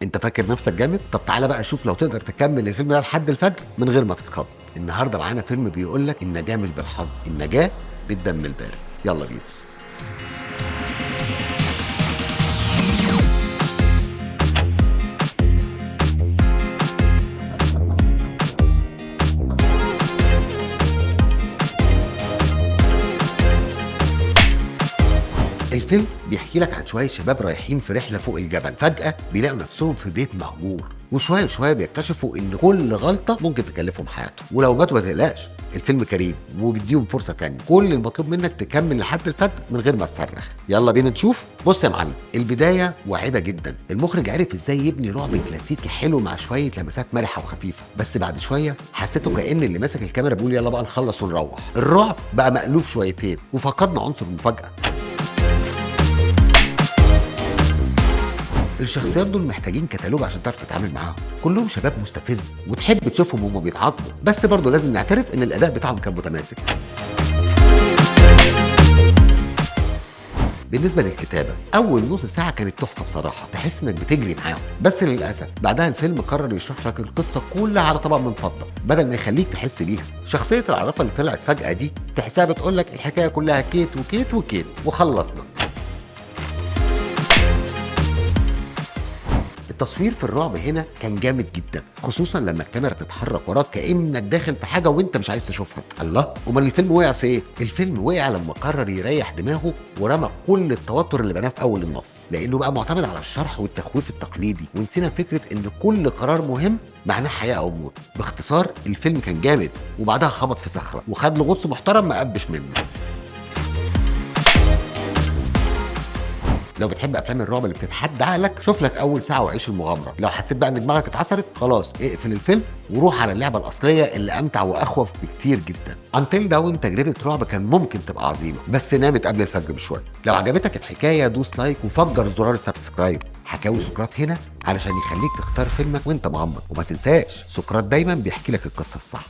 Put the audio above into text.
انت فاكر نفسك جامد؟ طب تعالى بقى شوف لو تقدر تكمل الفيلم ده لحد الفجر من غير ما تتخض. النهارده معانا فيلم بيقول لك النجاة مش بالحظ، النجاة بالدم البارد. يلا بينا. الفيلم بيحكي لك عن شويه شباب رايحين في رحله فوق الجبل، فجاه بيلاقوا نفسهم في بيت مهجور، وشويه شويه بيكتشفوا ان كل غلطه ممكن تكلفهم حياتهم، ولو ماتوا ما تقلقش، الفيلم كريم وبيديهم فرصه تانية. كل المطلوب منك تكمل لحد الفجر من غير ما تصرخ. يلا بينا نشوف. بص يا معلم، البدايه واعده جدا. المخرج عرف ازاي يبني رعب كلاسيكي حلو مع شويه لمسات مرحه وخفيفه، بس بعد شويه حسيته كأن اللي ماسك الكاميرا بيقول يلا بقى نخلص ونروح. الرعب بقى مألوف شويتين وفقدنا عنصر المفاجاه. الشخصيات دول محتاجين كتالوج عشان تعرف تتعامل معاهم، كلهم شباب مستفز وتحب تشوفهم وهم بيتعاقبوا، بس برضه لازم نعترف ان الاداء بتاعهم كان متماسك. بالنسبه للكتابه، اول نص ساعه كانت تحفه بصراحه، تحس انك بتجري معاهم، بس للاسف بعدها الفيلم قرر يشرح لك القصه كلها على طبق من فضه بدل ما يخليك تحس بيها. شخصيه العرافه اللي طلعت فجاه دي تحسها بتقول لك الحكايه كلها كيت وكيت وكيت وخلصنا. التصوير في الرعب هنا كان جامد جدا، خصوصا لما الكاميرا تتحرك وراك كانك داخل في حاجه وانت مش عايز تشوفها. الله، امال الفيلم وقع في ايه؟ الفيلم وقع لما قرر يريح دماغه ورمى كل التوتر اللي بناه في اول النص، لانه بقى معتمد على الشرح والتخويف التقليدي، ونسينا فكره ان كل قرار مهم معناه حياه او موت. باختصار الفيلم كان جامد وبعدها خبط في صخره وخد له غطس محترم ما قبش منه. لو بتحب افلام الرعب اللي بتتحدى عقلك، شوف لك اول ساعه وعيش المغامره. لو حسيت بقى ان دماغك اتعصرت، خلاص اقفل الفيلم وروح على اللعبه الاصليه اللي امتع واخوف بكتير جدا. انتل داون تجربه رعب كان ممكن تبقى عظيمه، بس نامت قبل الفجر بشويه. لو عجبتك الحكايه دوس لايك وفجر زرار سبسكرايب. حكاوي سقراط هنا علشان يخليك تختار فيلمك وانت مغمض، وما تنساش سقراط دايما بيحكي لك القصه الصح.